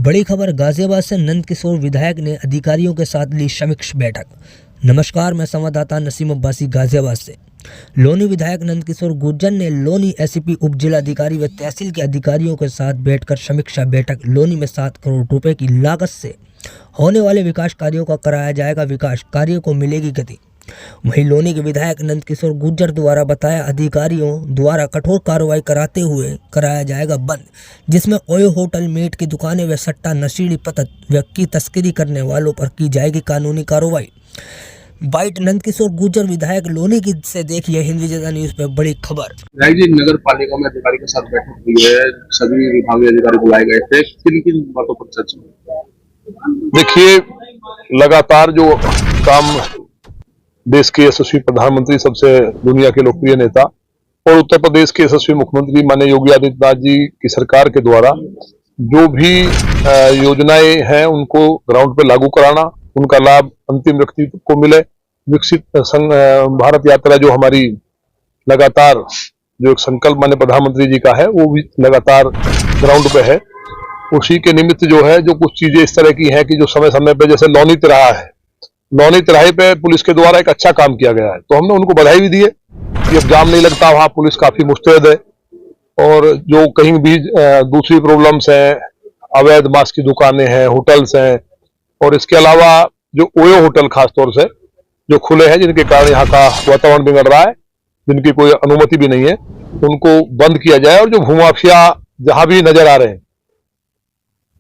बड़ी खबर गाजियाबाद से नंदकिशोर विधायक ने अधिकारियों के साथ ली समीक्षा बैठक। नमस्कार, मैं संवाददाता नसीम अब्बासी गाजियाबाद से। लोनी विधायक नंदकिशोर गुर्जर ने लोनी एसीपी उप जिलाधिकारी व तहसील के अधिकारियों के साथ बैठकर समीक्षा बैठक। लोनी में 7 करोड़ रुपए की लागत से होने वाले विकास कार्यों का कराया जाएगा विकास, कार्यों को मिलेगी गति। वहीं लोनी के विधायक नंदकिशोर गुर्जर द्वारा बताया अधिकारियों द्वारा कठोर कार्रवाई कराते हुए कराया जाएगा बंद, जिसमें ओयो होटल, मीट की दुकानें व सट्टा, नशीली पदार्थ व्यक्ति तस्करी करने वालों पर की जाएगी कानूनी कार्रवाई। बाइट नंदकिशोर गुर्जर विधायक लोनी की से देखिए हिंद विजेता न्यूज पे बड़ी खबर। जी, नगर पालिका में अधिकारी के साथ बैठक हुई है, सभी विभागीय अधिकारी बुलाए गए थे, किन किन बातों पर चर्चा हुई? देखिए, लगातार जो काम देश के यशस्वी प्रधानमंत्री, सबसे दुनिया के लोकप्रिय नेता और उत्तर प्रदेश के यशस्वी मुख्यमंत्री माननीय योगी आदित्यनाथ जी की सरकार के द्वारा जो भी योजनाएं हैं उनको ग्राउंड पे लागू कराना, उनका लाभ अंतिम व्यक्ति को मिले। विकसित भारत यात्रा जो हमारी लगातार जो एक संकल्प माननीय प्रधानमंत्री जी का है वो भी लगातार ग्राउंड पे है। उसी के निमित्त जो है जो कुछ चीजें इस तरह की हैं कि जो समय समय पे, जैसे लोनी तिराहा है, लोनी तिराहे पे पुलिस के द्वारा एक अच्छा काम किया गया है, तो हमने उनको बधाई भी दी है कि अब जाम नहीं लगता, वहां पुलिस काफी मुस्तैद है। और जो कहीं भी दूसरी प्रॉब्लम्स हैं, अवैध मांस की दुकानें हैं, होटल्स हैं, और इसके अलावा जो ओयो होटल खासतौर से जो खुले हैं, जिनके कारण यहाँ का वातावरण बिगड़ रहा है, जिनकी कोई अनुमति भी नहीं है, उनको बंद किया जाए। और जो भूमाफिया जहां भी नजर आ रहे हैं,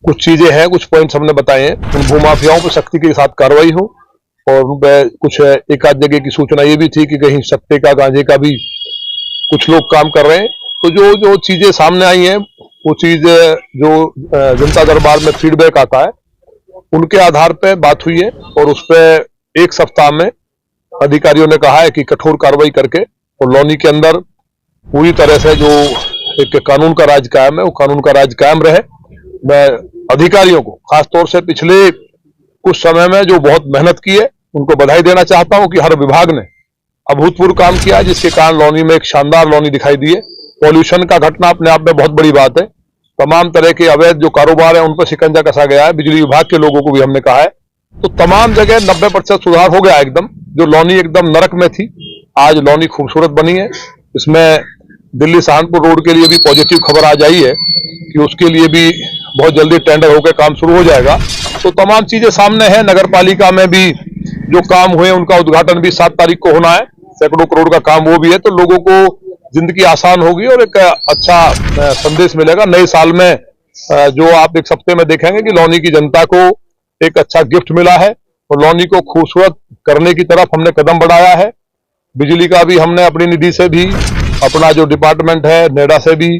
कुछ चीजें हैं, कुछ पॉइंट्स हमने बताए हैं, उन भूमाफियाओं पर सख्ती के साथ कार्रवाई हो। और उन पर कुछ एक आध जगह की सूचना ये भी थी कि कहीं सट्टे का, गांजे का भी कुछ लोग काम कर रहे हैं। तो जो जो चीजें सामने आई हैं, वो चीज जो जनता दरबार में फीडबैक आता है, उनके आधार पर बात हुई है। और उस पर 1 सप्ताह में अधिकारियों ने कहा है कि कठोर कार्रवाई करके और लोनी के अंदर पूरी तरह से जो एक कानून का राज कायम है, वो कानून का राज कायम रहे। मैं अधिकारियों को खासतौर से पिछले कुछ समय में जो बहुत मेहनत की है, उनको बधाई देना चाहता हूं कि हर विभाग ने अभूतपूर्व काम किया, जिसके कारण लोनी में एक शानदार लोनी दिखाई दी है। पॉल्यूशन का घटना अपने आप में बहुत बड़ी बात है। तमाम तरह के अवैध जो कारोबार है उन पर शिकंजा कसा गया है। बिजली विभाग के लोगों को भी हमने कहा है, तो तमाम जगह 90% सुधार हो गया एकदम। जो लोनी एकदम नरक में थी, आज लोनी खूबसूरत बनी है। इसमें दिल्ली सहारनपुर रोड के लिए भी पॉजिटिव खबर आ जाई है कि उसके लिए भी बहुत जल्दी टेंडर होकर काम शुरू हो जाएगा। तो तमाम चीजें सामने हैं। नगर पालिका में भी जो काम हुए उनका उद्घाटन भी 7 तारीख को होना है। सैकड़ों करोड़ का काम वो भी है, तो लोगों को जिंदगी आसान होगी और एक अच्छा संदेश मिलेगा नए साल में। जो आप एक हफ्ते में देखेंगे कि लोनी की जनता को एक अच्छा गिफ्ट मिला है और लोनी को खूबसूरत करने की तरफ हमने कदम बढ़ाया है। बिजली का भी हमने अपनी निधि से भी, अपना जो डिपार्टमेंट है नेडा से भी,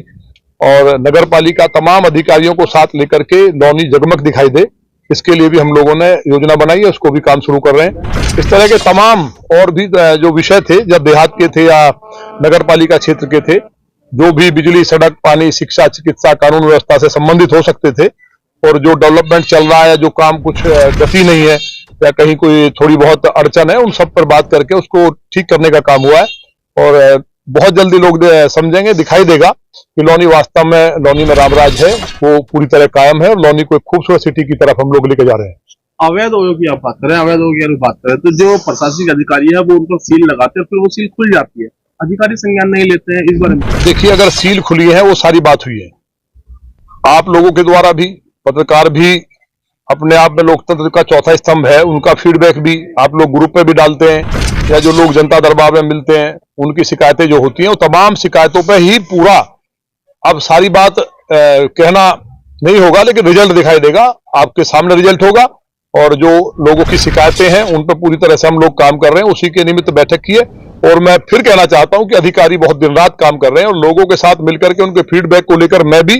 और नगर पालिका तमाम अधिकारियों को साथ लेकर के लोनी जगमग दिखाई दे, इसके लिए भी हम लोगों ने योजना बनाई है, उसको भी काम शुरू कर रहे हैं। इस तरह के तमाम और भी जो विषय थे, जब देहात के थे या नगर पालिका क्षेत्र के थे, जो भी बिजली, सड़क, पानी, शिक्षा, चिकित्सा, कानून व्यवस्था से संबंधित हो सकते थे, और जो डेवलपमेंट चल रहा है, जो काम कुछ गति नहीं है या कहीं कोई थोड़ी बहुत अड़चन है, उन सब पर बात करके उसको ठीक करने का काम हुआ है। और बहुत जल्दी लोग समझेंगे, दिखाई देगा कि लोनी वास्तव में, लोनी में रामराज है, वो पूरी तरह कायम है और लोनी को एक खूबसूरत सिटी की तरफ हम लोग लेके जा रहे हैं। अवैध ओयो की आप बात करें, अवैध ओयो की बात करें, तो जो प्रशासनिक अधिकारी है वो उनको सील लगाते हैं, फिर वो सील खुल जाती है, अधिकारी संज्ञान नहीं लेते हैं। इस बारे में देखिए, अगर सील खुली है वो सारी बात हुई है। आप लोगों के द्वारा भी, पत्रकार भी अपने आप में लोकतंत्र का चौथा स्तंभ है, उनका फीडबैक भी आप लोग ग्रुप पे भी डालते हैं, या जो लोग जनता दरबार में मिलते हैं उनकी शिकायतें जो होती हैं, वो तमाम शिकायतों पे ही पूरा, अब सारी बात कहना नहीं होगा, लेकिन रिजल्ट दिखाई देगा, आपके सामने रिजल्ट होगा। और जो लोगों की शिकायतें हैं उन पर पूरी तरह से हम लोग काम कर रहे हैं, उसी के निमित्त बैठक की है। और मैं फिर कहना चाहता हूं कि अधिकारी बहुत दिन रात काम कर रहे हैं, और लोगों के साथ मिलकर के उनके फीडबैक को लेकर मैं भी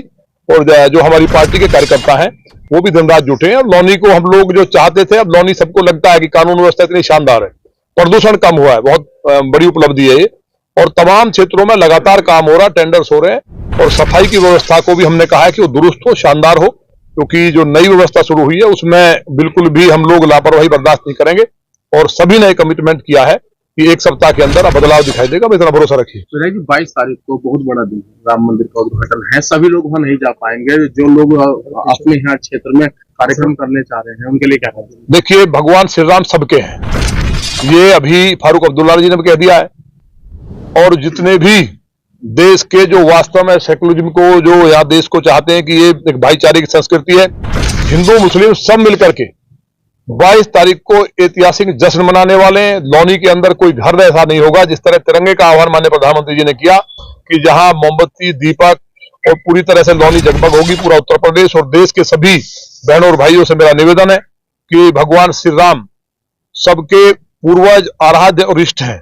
और जो हमारी पार्टी के कार्यकर्ता हैं वो भी दिन रात जुटे हैं। और लोनी को हम लोग जो चाहते थे, अब लोनी सबको लगता है कि कानून व्यवस्था इतनी शानदार है, प्रदूषण कम हुआ है, बहुत बड़ी उपलब्धि है ये। और तमाम क्षेत्रों में लगातार काम हो रहा, टेंडर्स हो रहे हैं। और सफाई की व्यवस्था को भी हमने कहा है कि वो दुरुस्त हो, शानदार हो, क्योंकि जो नई व्यवस्था शुरू हुई है उसमें बिल्कुल भी हम लोग लापरवाही बर्दाश्त नहीं करेंगे। और सभी ने कमिटमेंट किया है कि एक सप्ताह के अंदर बदलाव दिखाई देगा। मैं इतना भरोसा रखिए। विधायक जी 22 तारीख को बहुत बड़ा दिन है, राम मंदिर का उद्घाटन है। सभी लोग वहाँ नहीं जा पाएंगे। जो लोग अपने यहाँ क्षेत्र में कार्यक्रम करने चाह रहे हैं उनके लिए क्या करें? देखिए, भगवान श्री राम सबके हैं, ये अभी फारूक अब्दुल्ला जी ने भी कह दिया है। और जितने भी देश के जो वास्तव में सेकुलरिज्म को, जो या देश को चाहते हैं कि ये एक भाईचारे की संस्कृति है, हिंदू मुस्लिम सब मिलकर के 22 तारीख को ऐतिहासिक जश्न मनाने वाले हैं। लौनी के अंदर कोई घर ऐसा नहीं होगा, जिस तरह तिरंगे का आह्वान माननीय प्रधानमंत्री जी ने किया कि जहां मोमबत्ती, दीपक और पूरी तरह से लौनी जगमग होगी, पूरा उत्तर प्रदेश और देश के सभी बहनों और भाइयों से मेरा निवेदन है कि भगवान श्री राम सबके पूर्वज, आराध्य और इष्ट हैं।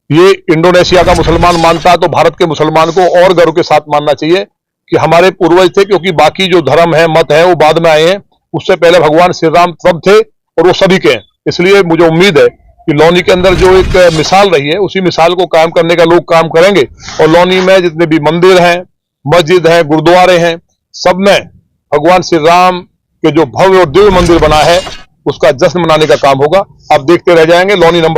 ये इंडोनेशिया का मुसलमान मानता है तो भारत के मुसलमान को और गर्व के साथ मानना चाहिए कि हमारे पूर्वज थे, क्योंकि बाकी जो धर्म है, मत है, वो बाद में आए हैं। उससे पहले भगवान श्री राम तब थे और वो सभी के हैं। इसलिए मुझे उम्मीद है कि लौनी के अंदर जो एक मिसाल रही है, उसी मिसाल को कायम करने का लोग काम करेंगे। और लौनी में जितने भी मंदिर हैं, मस्जिद हैं, गुरुद्वारे हैं, सब में भगवान श्री राम के जो भव्य और दिव्य मंदिर बना है, उसका जश्न मनाने का काम होगा। आप देखते रह जाएंगे। लौनी नंबर